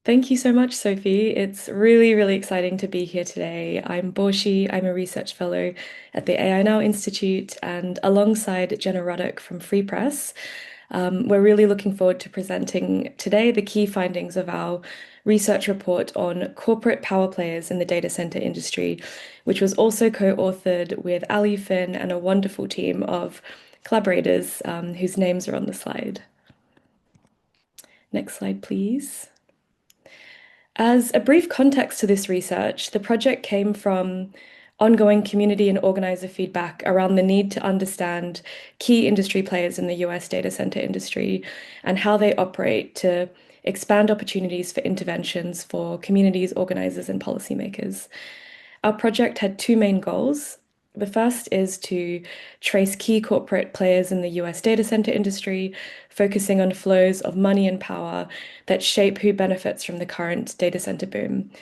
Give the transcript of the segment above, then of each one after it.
Thank you so much, Sophie. It's really, really exciting to be here today. I'm Boxi. I'm a research fellow at the AI Now Institute, and alongside Jenna Ruddock from Free Press, we're really looking forward to presenting today the key findings of our research report on corporate power players in the data center industry, which was also co-authored with Ali Finn and a wonderful team of collaborators, whose names are on the slide. Next slide, please. As a brief context to this research, the project came from ongoing community and organizer feedback around the need to understand key industry players in the US data center industry and how they operate to expand opportunities for interventions for communities, organizers, and policymakers. Our project had two main goals. The first is to trace key corporate players in the US data center industry, focusing on flows of money and power that shape who benefits from the current data center boom.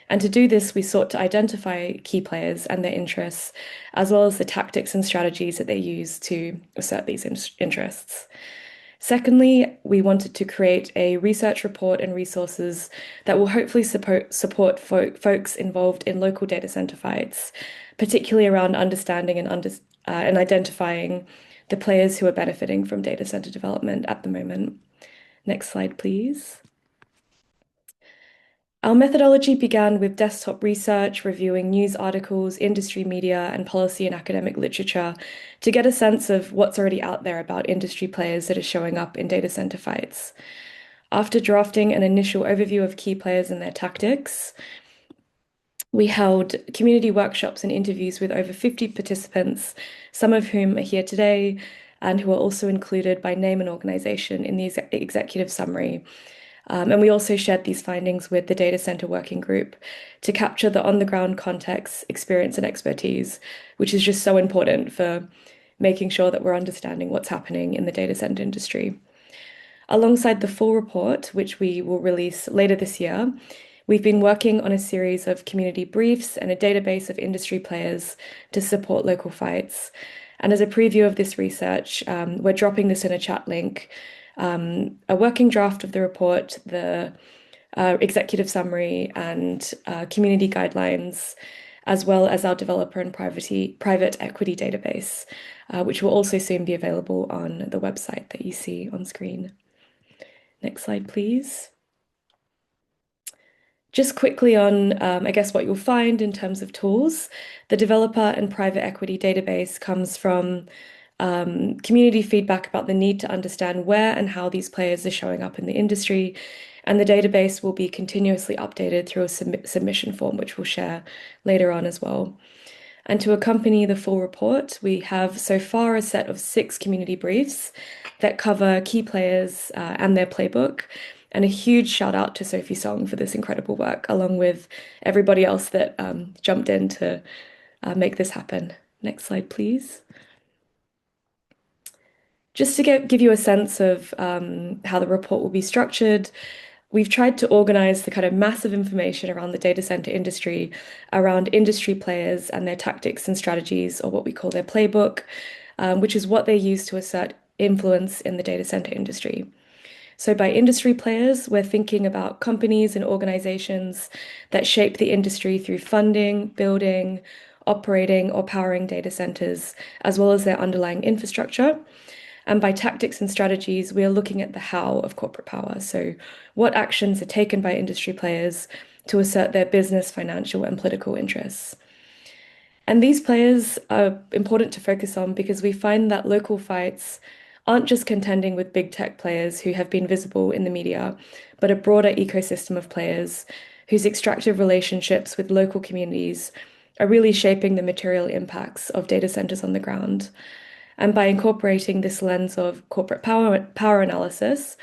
And to do this, we sought to identify key players and their interests, as well as the tactics and strategies that they use to assert these interests. Secondly, we wanted to create a research report and resources that will hopefully support folks involved in local data center fights, particularly around understanding and identifying the players who are benefiting from data center development at the moment. Next slide, please. Our methodology began with desktop research, reviewing news articles, industry media, and policy and academic literature to get a sense of what's already out there about industry players that are showing up in data center fights. After drafting an initial overview of key players and their tactics, we held community workshops and interviews with over 50 participants, some of whom are here today and who are also included by name and organization in the executive summary. And we also shared these findings with the data center working group to capture the on-the-ground context, experience, and expertise, which is just so important for making sure that we're understanding what's happening in the data center industry. Alongside the full report, which we will release later this year, we've been working on a series of community briefs and a database of industry players to support local fights. And as a preview of this research, we're dropping this in a chat link, a working draft of the report, the executive summary, and community guidelines, as well as our developer and private equity database, which will also soon be available on the website that you see on screen. Next slide, please. Just quickly on, I guess, what you'll find in terms of tools. The developer and private equity database comes from community feedback about the need to understand where and how these players are showing up in the industry. And the database will be continuously updated through a submission form, which we'll share later on as well. And to accompany the full report, we have so far a set of 6 community briefs that cover key players and their playbook. And a huge shout out to Sophie Song for this incredible work, along with everybody else that jumped in to make this happen. Next slide, please. Just to give you a sense of how the report will be structured, we've tried to organize the kind of massive information around the data center industry, around industry players and their tactics and strategies, or what we call their playbook, which is what they use to assert influence in the data center industry. So by industry players, we're thinking about companies and organizations that shape the industry through funding, building, operating, or powering data centers, as well as their underlying infrastructure. And by tactics and strategies, we are looking at the how of corporate power. So what actions are taken by industry players to assert their business, financial, and political interests. And these players are important to focus on because we find that local fights aren't just contending with big tech players who have been visible in the media, but a broader ecosystem of players whose extractive relationships with local communities are really shaping the material impacts of data centers on the ground. And by incorporating this lens of corporate power analysis,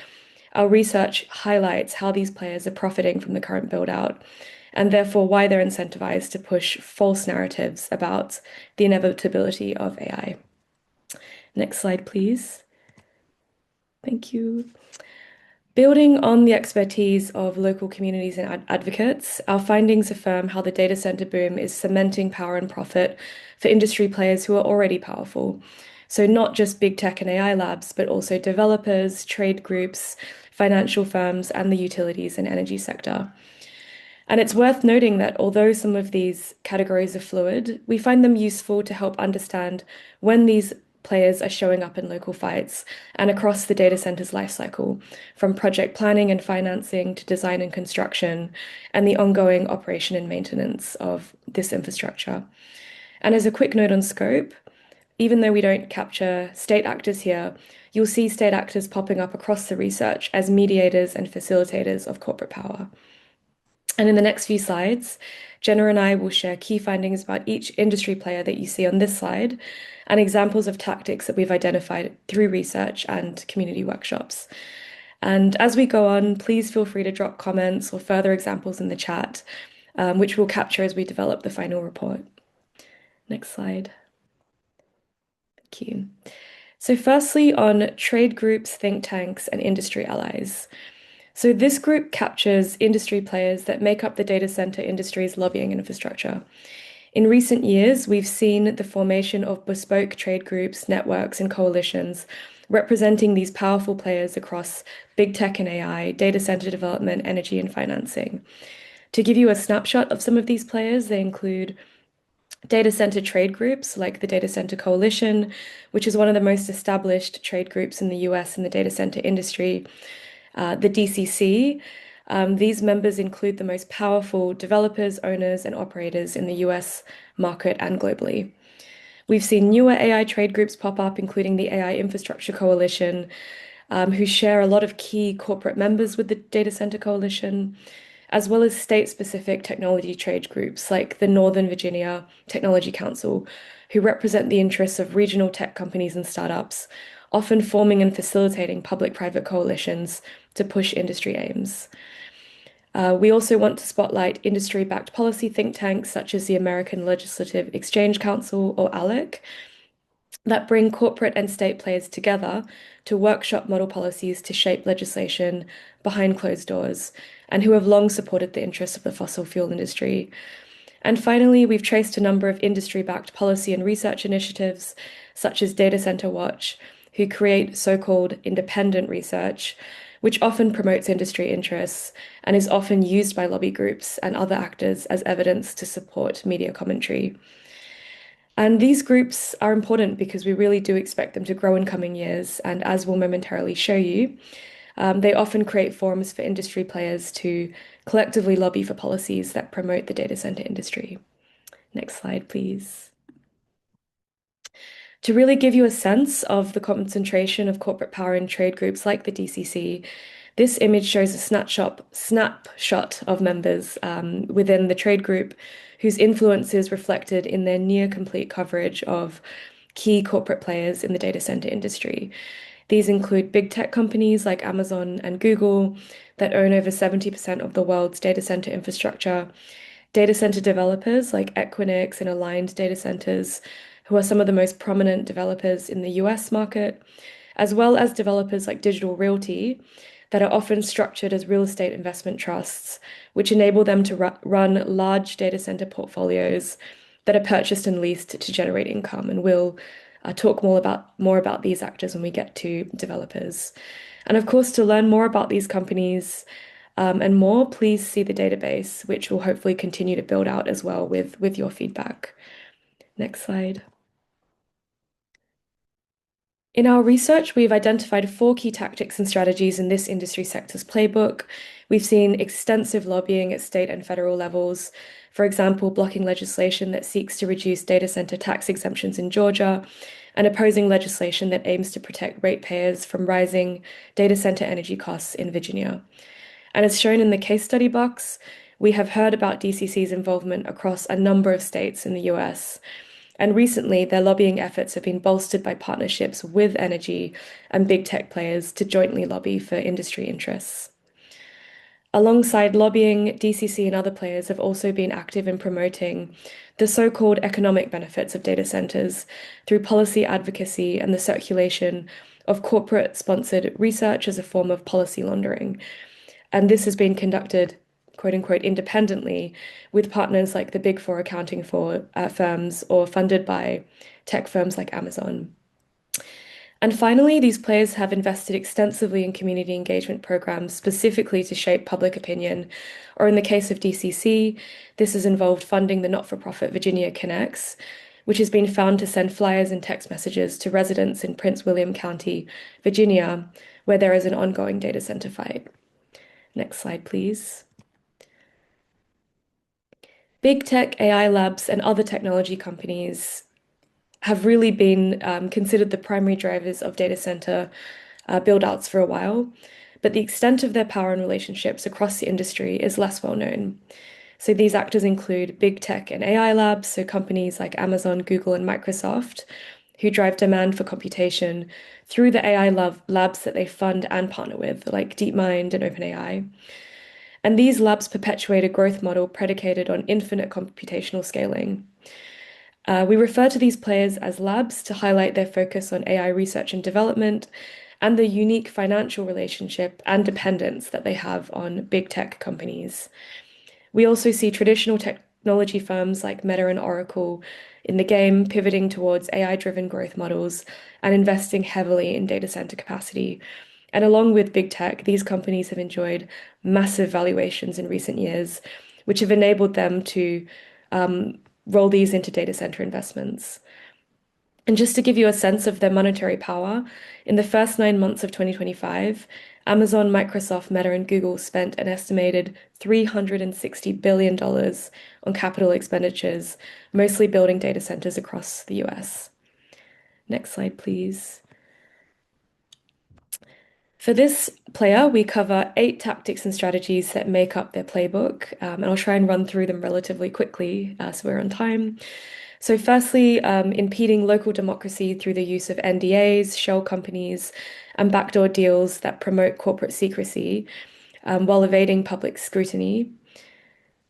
our research highlights how these players are profiting from the current build-out, and therefore why they're incentivized to push false narratives about the inevitability of AI. Next slide, please. Thank you. Building on the expertise of local communities and advocates, our findings affirm how the data center boom is cementing power and profit for industry players who are already powerful. So not just big tech and AI labs, but also developers, trade groups, financial firms, and the utilities and energy sector. And it's worth noting that although some of these categories are fluid, we find them useful to help understand when these players are showing up in local fights and across the data center's lifecycle, from project planning and financing to design and construction, and the ongoing operation and maintenance of this infrastructure. And as a quick note on scope, even though we don't capture state actors here, you'll see state actors popping up across the research as mediators and facilitators of corporate power. And in the next few slides, Jenna and I will share key findings about each industry player that you see on this slide and examples of tactics that we've identified through research and community workshops. And as we go on, please feel free to drop comments or further examples in the chat, which we'll capture as we develop the final report. Next slide. Thank you. So firstly, on trade groups, think tanks, and industry allies. So this group captures industry players that make up the data center industry's lobbying infrastructure. In recent years, we've seen the formation of bespoke trade groups, networks, and coalitions representing these powerful players across big tech and AI, data center development, energy, and financing. To give you a snapshot of some of these players, they include data center trade groups like the Data Center Coalition, which is one of the most established trade groups in the US in the data center industry. The DCC, these members include the most powerful developers, owners, and operators in the US market and globally. We've seen newer AI trade groups pop up, including the AI Infrastructure Coalition, who share a lot of key corporate members with the Data Center Coalition, as well as state-specific technology trade groups like the Northern Virginia Technology Council, who represent the interests of regional tech companies and startups, often forming and facilitating public-private coalitions to push industry aims. We also want to spotlight industry-backed policy think tanks such as the American Legislative Exchange Council, or ALEC, that bring corporate and state players together to workshop model policies to shape legislation behind closed doors, and who have long supported the interests of the fossil fuel industry. And finally, we've traced a number of industry-backed policy and research initiatives, such as Data Center Watch, who create so-called independent research, which often promotes industry interests and is often used by lobby groups and other actors as evidence to support media commentary. And these groups are important because we really do expect them to grow in coming years. And as we'll momentarily show you, they often create forums for industry players to collectively lobby for policies that promote the data center industry. Next slide, please. To really give you a sense of the concentration of corporate power in trade groups like the DCC, this image shows a snapshot of members within the trade group whose influence is reflected in their near complete coverage of key corporate players in the data center industry. These include big tech companies like Amazon and Google that own over 70% of the world's data center infrastructure, data center developers like Equinix and Aligned Data Centers, who are some of the most prominent developers in the US market, as well as developers like Digital Realty that are often structured as real estate investment trusts, which enable them to run large data center portfolios that are purchased and leased to generate income. And we'll talk more about these actors when we get to developers. And of course, to learn more about these companies and more, please see the database, which will hopefully continue to build out as well with your feedback. Next slide. In our research, we've identified 4 key tactics and strategies in this industry sector's playbook. We've seen extensive lobbying at state and federal levels, for example, blocking legislation that seeks to reduce data center tax exemptions in Georgia, and opposing legislation that aims to protect ratepayers from rising data center energy costs in Virginia. And as shown in the case study box, we have heard about DCC's involvement across a number of states in the US. And recently, their lobbying efforts have been bolstered by partnerships with energy and big tech players to jointly lobby for industry interests. Alongside lobbying, DCC and other players have also been active in promoting the so-called economic benefits of data centers through policy advocacy and the circulation of corporate-sponsored research as a form of policy laundering. And this has been conducted, quote unquote, independently with partners like the Big Four accounting firms or funded by tech firms like Amazon. And finally, these players have invested extensively in community engagement programs specifically to shape public opinion. Or in the case of DCC, this has involved funding the not-for-profit Virginia Connects, which has been found to send flyers and text messages to residents in Prince William County, Virginia, where there is an ongoing data center fight. Next slide, please. Big tech, AI labs, and other technology companies have really been considered the primary drivers of data center build-outs for a while, but the extent of their power and relationships across the industry is less well known. So these actors include big tech and AI labs, so companies like Amazon, Google, and Microsoft, who drive demand for computation through the AI labs that they fund and partner with, like DeepMind and OpenAI. And these labs perpetuate a growth model predicated on infinite computational scaling. We refer to these players as labs to highlight their focus on AI research and development and the unique financial relationship and dependence that they have on big tech companies. We also see traditional technology firms like Meta and Oracle in the game pivoting towards AI-driven growth models and investing heavily in data center capacity. And along with big tech, these companies have enjoyed massive valuations in recent years, which have enabled them to roll these into data center investments. And just to give you a sense of their monetary power, in the first 9 months of 2025, Amazon, Microsoft, Meta, and Google spent an estimated $360 billion on capital expenditures, mostly building data centers across the US. Next slide, please. For this player, we cover 8 tactics and strategies that make up their playbook, and I'll try and run through them relatively quickly so we're on time. So firstly, impeding local democracy through the use of NDAs, shell companies, and backdoor deals that promote corporate secrecy while evading public scrutiny.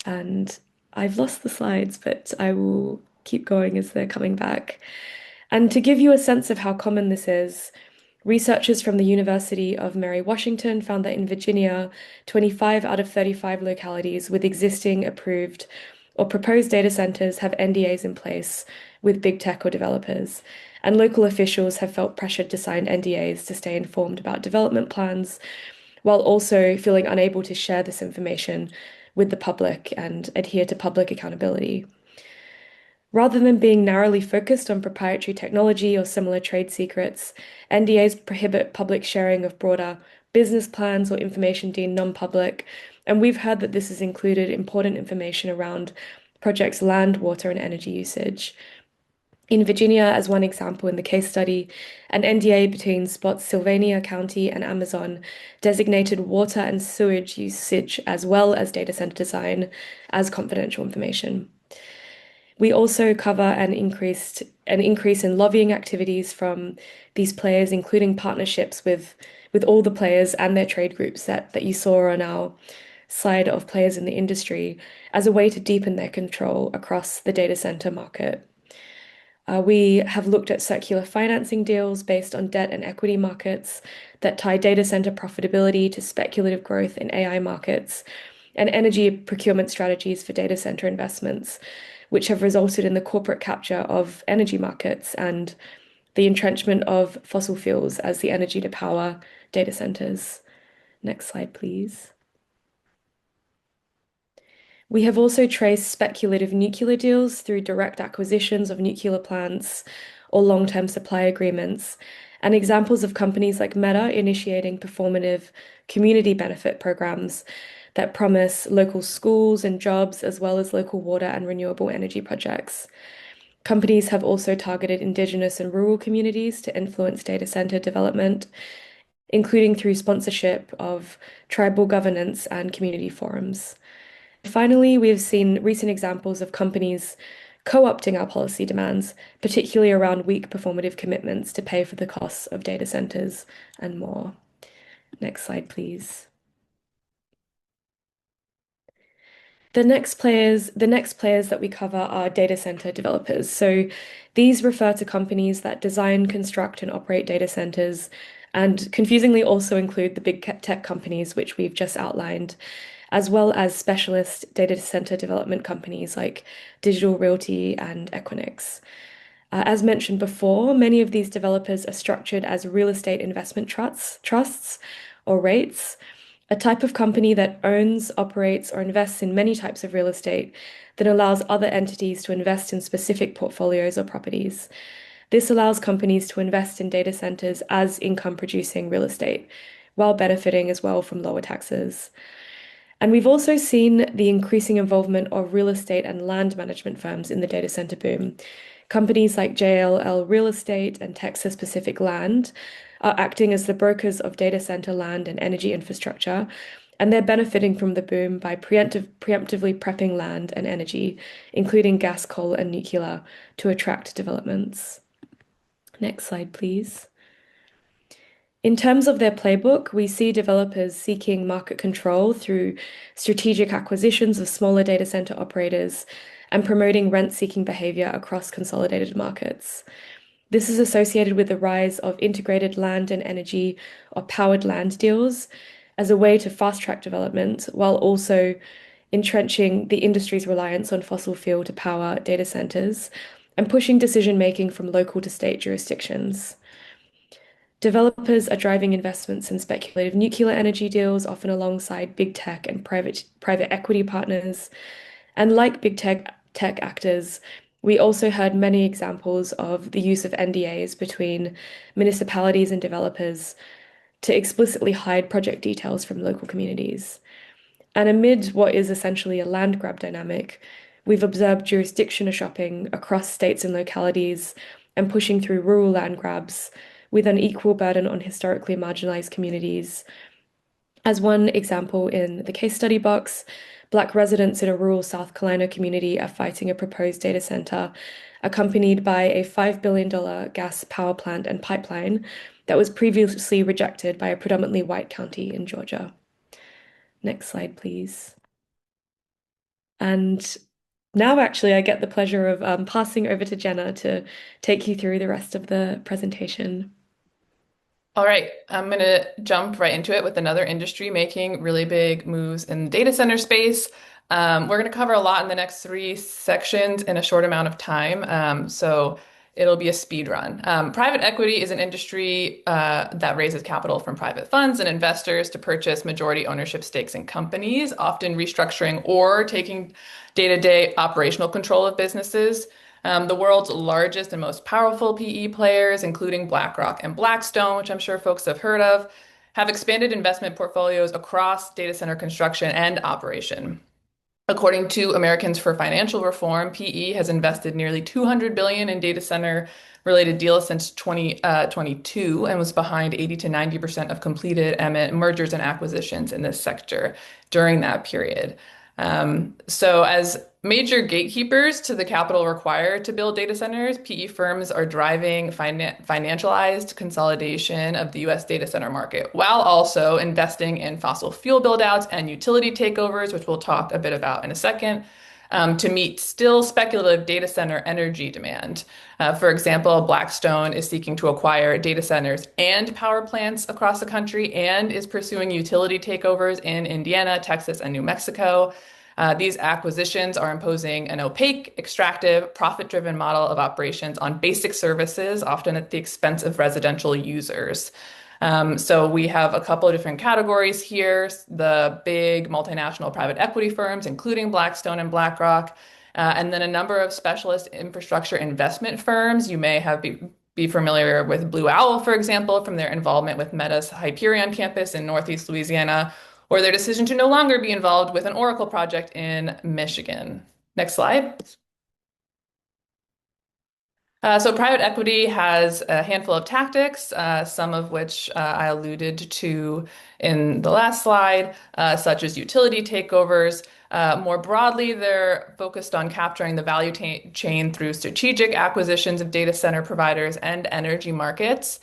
And I've lost the slides, but I will keep going as they're coming back. And to give you a sense of how common this is, researchers from the University of Mary Washington found that in Virginia, 25 out of 35 localities with existing approved or proposed data centers have NDAs in place with big tech or developers. And local officials have felt pressured to sign NDAs to stay informed about development plans, while also feeling unable to share this information with the public and adhere to public accountability. Rather than being narrowly focused on proprietary technology or similar trade secrets, NDAs prohibit public sharing of broader business plans or information deemed non-public. And we've heard that this has included important information around projects' land, water, and energy usage. In Virginia, as one example in the case study, an NDA between Spotsylvania County and Amazon designated water and sewage usage as well as data center design as confidential information. We also cover an increase in lobbying activities from these players, including partnerships with all the players and their trade groups that you saw on our side of players in the industry as a way to deepen their control across the data center market. We have looked at circular financing deals based on debt and equity markets that tie data center profitability to speculative growth in AI markets and energy procurement strategies for data center investments, which have resulted in the corporate capture of energy markets and the entrenchment of fossil fuels as the energy to power data centers. Next slide, please. We have also traced speculative nuclear deals through direct acquisitions of nuclear plants or long-term supply agreements, and examples of companies like Meta initiating performative community benefit programs that promise local schools and jobs, as well as local water and renewable energy projects. Companies have also targeted Indigenous and rural communities to influence data center development, including through sponsorship of tribal governance and community forums. Finally, we have seen recent examples of companies co-opting our policy demands, particularly around weak performative commitments to pay for the costs of data centers and more. Next slide, please. The next players that we cover are data center developers. So these refer to companies that design, construct, and operate data centers, and confusingly also include the big tech companies, which we've just outlined, as well as specialist data center development companies like Digital Realty and Equinix. As mentioned before, many of these developers are structured as real estate investment trusts or REITs, a type of company that owns, operates, or invests in many types of real estate that allows other entities to invest in specific portfolios or properties. This allows companies to invest in data centers as income-producing real estate, while benefiting as well from lower taxes. And we've also seen the increasing involvement of real estate and land management firms in the data center boom. Companies like JLL Real Estate and Texas Pacific Land are acting as the brokers of data center land and energy infrastructure, and they're benefiting from the boom by preemptively prepping land and energy, including gas, coal, and nuclear, to attract developments. Next slide, please. In terms of their playbook, we see developers seeking market control through strategic acquisitions of smaller data center operators and promoting rent-seeking behavior across consolidated markets. This is associated with the rise of integrated land and energy or powered land deals as a way to fast-track development while also entrenching the industry's reliance on fossil fuel to power data centers and pushing decision-making from local to state jurisdictions. Developers are driving investments in speculative nuclear energy deals, often alongside big tech and private equity partners. And like big tech actors, we also heard many examples of the use of NDAs between municipalities and developers to explicitly hide project details from local communities. And amid what is essentially a land grab dynamic, we've observed jurisdiction shopping across states and localities and pushing through rural land grabs with an equal burden on historically marginalized communities. As one example in the case study box, Black residents in a rural South Carolina community are fighting a proposed data center accompanied by a $5 billion gas power plant and pipeline that was previously rejected by a predominantly white county in Georgia. Next slide, please. And now, actually, I get the pleasure of passing over to Jenna to take you through the rest of the presentation. All right, I'm going to jump right into it with another industry making really big moves in the data center space. We're going to cover a lot in the next three sections in a short amount of time, so it'll be a speed run. Private equity is an industry that raises capital from private funds and investors to purchase majority ownership stakes in companies, often restructuring or taking day-to-day operational control of businesses. The world's largest and most powerful PE players, including BlackRock and Blackstone, which I'm sure folks have heard of, have expanded investment portfolios across data center construction and operation. According to Americans for Financial Reform, PE has invested nearly $200 billion in data center related deals since 2022 and was behind 80 to 90% of completed mergers and acquisitions in this sector during that period. So as major gatekeepers to the capital required to build data centers, PE firms are driving financialized consolidation of the US data center market, while also investing in fossil fuel buildouts and utility takeovers, which we'll talk a bit about in a second, to meet still speculative data center energy demand. For example, Blackstone is seeking to acquire data centers and power plants across the country and is pursuing utility takeovers in Indiana, Texas, and New Mexico. These acquisitions are imposing an opaque, extractive, profit-driven model of operations on basic services, often at the expense of residential users. So we have a couple of different categories here. The big multinational private equity firms, including Blackstone and BlackRock, and then a number of specialist infrastructure investment firms. You may be familiar with Blue Owl, for example, from their involvement with Meta's Hyperion campus in Northeast Louisiana, or their decision to no longer be involved with an Oracle project in Michigan. Next slide. So private equity has a handful of tactics, some of which I alluded to in the last slide, such as utility takeovers. More broadly, they're focused on capturing the value chain through strategic acquisitions of data center providers and energy markets.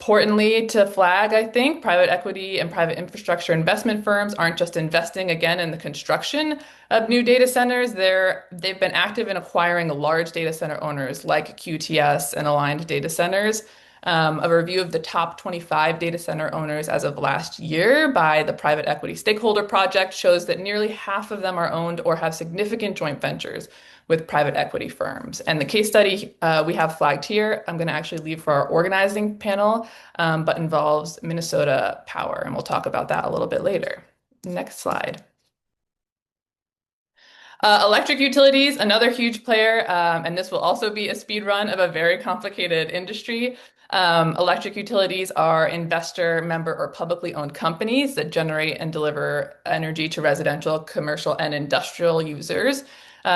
Importantly to flag, I think, private equity and private infrastructure investment firms aren't just investing again in the construction of new data centers. They've been active in acquiring large data center owners like QTS and Aligned Data Centers. A review of the top 25 data center owners as of last year by the Private Equity Stakeholder Project shows that nearly half of them are owned or have significant joint ventures with private equity firms. And the case study we have flagged here, I'm going to actually leave for our organizing panel, but involves Minnesota Power, and we'll talk about that a little bit later. Next slide. Electric utilities, another huge player, and this will also be a speed run of a very complicated industry. Electric utilities are investor, member, or publicly owned companies that generate and deliver energy to residential, commercial, and industrial users.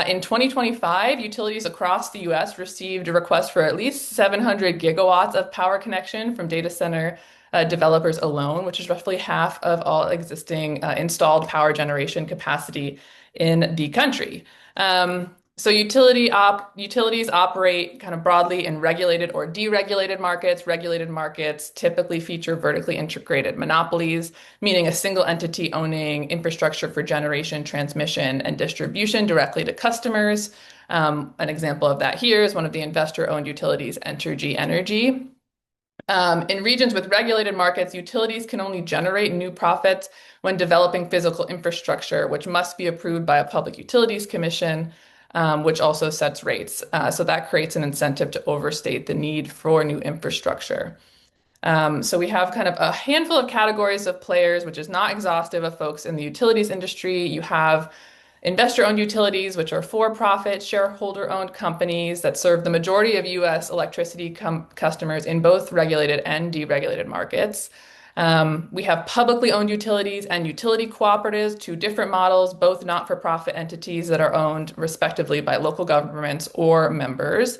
In 2025, utilities across the US received a request for at least 700 gigawatts of power connection from data center developers alone, which is roughly half of all existing installed power generation capacity in the country. So utilities operate kind of broadly in regulated or deregulated markets. Regulated markets typically feature vertically integrated monopolies, meaning a single entity owning infrastructure for generation, transmission, and distribution directly to customers. An example of that here is one of the investor-owned utilities, Entergy Energy. In regions with regulated markets, utilities can only generate new profits when developing physical infrastructure, which must be approved by a Public Utilities Commission, which also sets rates. So that creates an incentive to overstate the need for new infrastructure. So we have kind of a handful of categories of players, which is not exhaustive of folks in the utilities industry. You have investor-owned utilities, which are for-profit, shareholder-owned companies that serve the majority of U.S. electricity customers in both regulated and deregulated markets. We have publicly owned utilities and utility cooperatives, two different models, both not-for-profit entities that are owned respectively by local governments or members.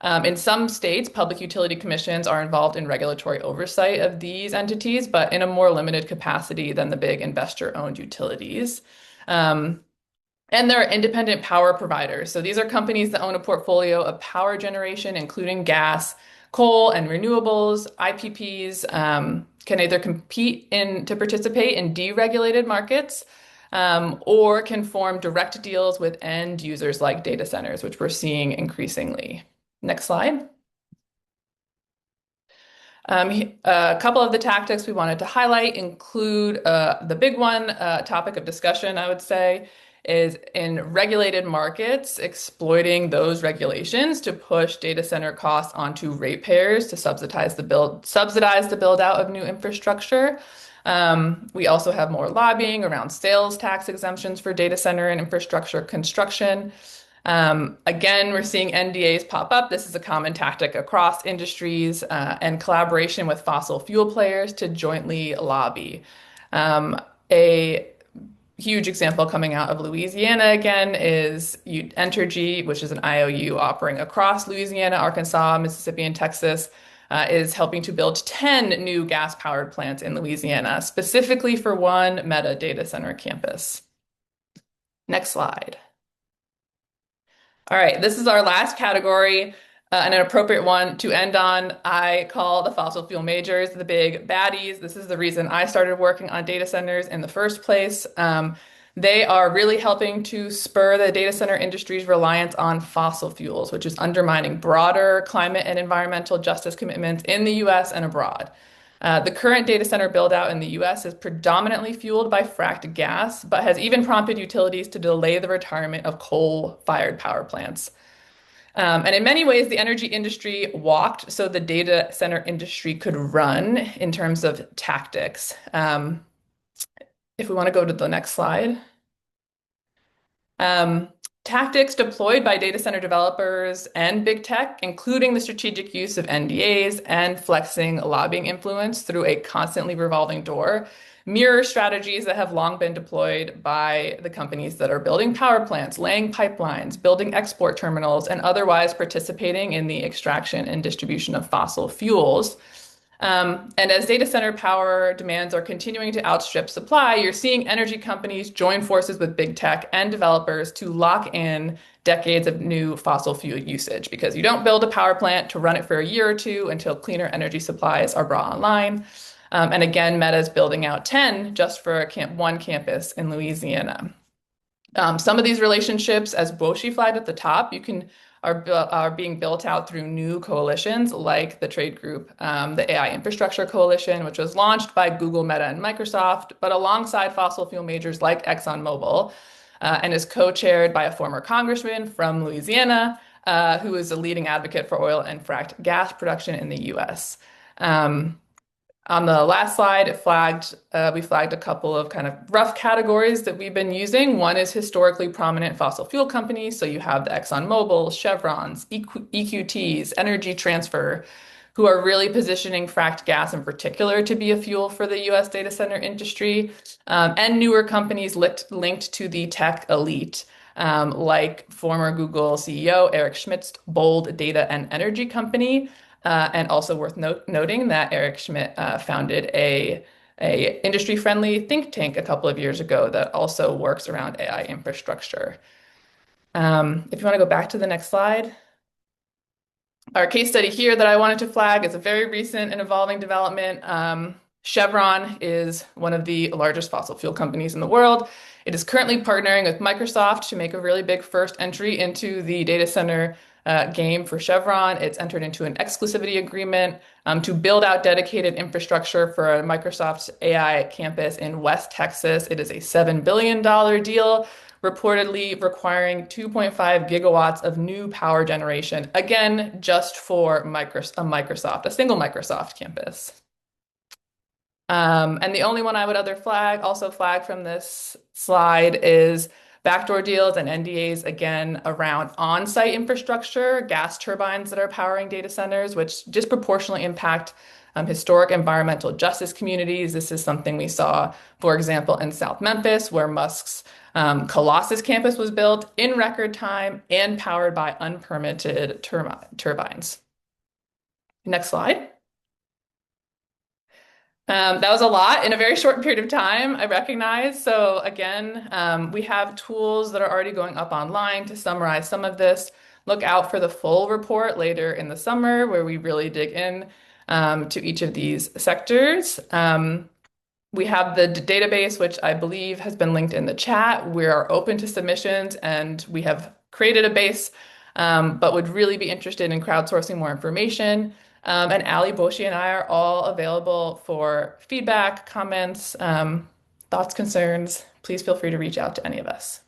In some states, public utility commissions are involved in regulatory oversight of these entities, but in a more limited capacity than the big investor-owned utilities. And there are independent power providers. So these are companies that own a portfolio of power generation, including gas, coal, and renewables. IPPs can either compete to participate in deregulated markets or can form direct deals with end users like data centers, which we're seeing increasingly. Next slide. A couple of the tactics we wanted to highlight include the big one, topic of discussion, I would say, is in regulated markets, exploiting those regulations to push data center costs onto ratepayers to subsidize the build out of new infrastructure. We also have more lobbying around sales tax exemptions for data center and infrastructure construction. Again, we're seeing NDAs pop up. This is a common tactic across industries and collaboration with fossil fuel players to jointly lobby. A huge example coming out of Louisiana again is Entergy, which is an IOU operating across Louisiana, Arkansas, Mississippi, and Texas, is helping to build 10 new gas-powered plants in Louisiana, specifically for one Meta data center campus. Next slide. All right, this is our last category, and an appropriate one to end on. I call the fossil fuel majors the big baddies. This is the reason I started working on data centers in the first place. They are really helping to spur the data center industry's reliance on fossil fuels, which is undermining broader climate and environmental justice commitments in the US and abroad. The current data center build out in the US is predominantly fueled by fracked gas, but has even prompted utilities to delay the retirement of coal-fired power plants. And in many ways, the energy industry walked so the data center industry could run in terms of tactics. If we want to go to the next slide. Tactics deployed by data center developers and big tech, including the strategic use of NDAs and flexing lobbying influence through a constantly revolving door, mirror strategies that have long been deployed by the companies that are building power plants, laying pipelines, building export terminals, and otherwise participating in the extraction and distribution of fossil fuels. And as data center power demands are continuing to outstrip supply, you're seeing energy companies join forces with big tech and developers to lock in decades of new fossil fuel usage, because you don't build a power plant to run it for a year or two until cleaner energy supplies are brought online. And again, Meta is building out 10 just for one campus in Louisiana. Some of these relationships, as Boxi flagged at the top, are being built out through new coalitions like the trade group, the AI Infrastructure Coalition, which was launched by Google, Meta, and Microsoft, but alongside fossil fuel majors like ExxonMobil, and is co-chaired by a former congressman from Louisiana, who is a leading advocate for oil and fracked gas production in the U.S. Um, on the last slide, we flagged a couple of kind of rough categories that we've been using. One is historically prominent fossil fuel companies. So you have the ExxonMobil, Chevrons, EQTs, Energy Transfer, who are really positioning fracked gas in particular to be a fuel for the US data center industry, and newer companies linked to the tech elite. Like former Google CEO Eric Schmidt's Bold Data and Energy Company, and also worth noting that Eric Schmidt founded a industry-friendly think tank a couple of years ago that also works around AI infrastructure. If you want to go back to the next slide. Our case study here that I wanted to flag is a very recent and evolving development. Chevron is one of the largest fossil fuel companies in the world. It is currently partnering with Microsoft to make a really big first entry into the data center game for Chevron. It's entered into an exclusivity agreement to build out dedicated infrastructure for a Microsoft AI campus in West Texas. It is a $7 billion deal, reportedly requiring 2.5 gigawatts of new power generation, again, just for a single Microsoft campus. And the only one I would also flag from this slide is backdoor deals and NDAs, again, around on-site infrastructure, gas turbines that are powering data centers, which disproportionately impact historic environmental justice communities. This is something we saw, for example, in South Memphis, where Musk's Colossus campus was built in record time and powered by unpermitted turbines. Next slide. That was a lot in a very short period of time, I recognize. So again, we have tools that are already going up online to summarize some of this. Look out for the full report later in the summer where we really dig in to each of these sectors. We have the database, which I believe has been linked in the chat. We are open to submissions and we have created a base, but would really be interested in crowdsourcing more information. And Ali, Boxi, and I are all available for feedback, comments, thoughts, concerns. Please feel free to reach out to any of us.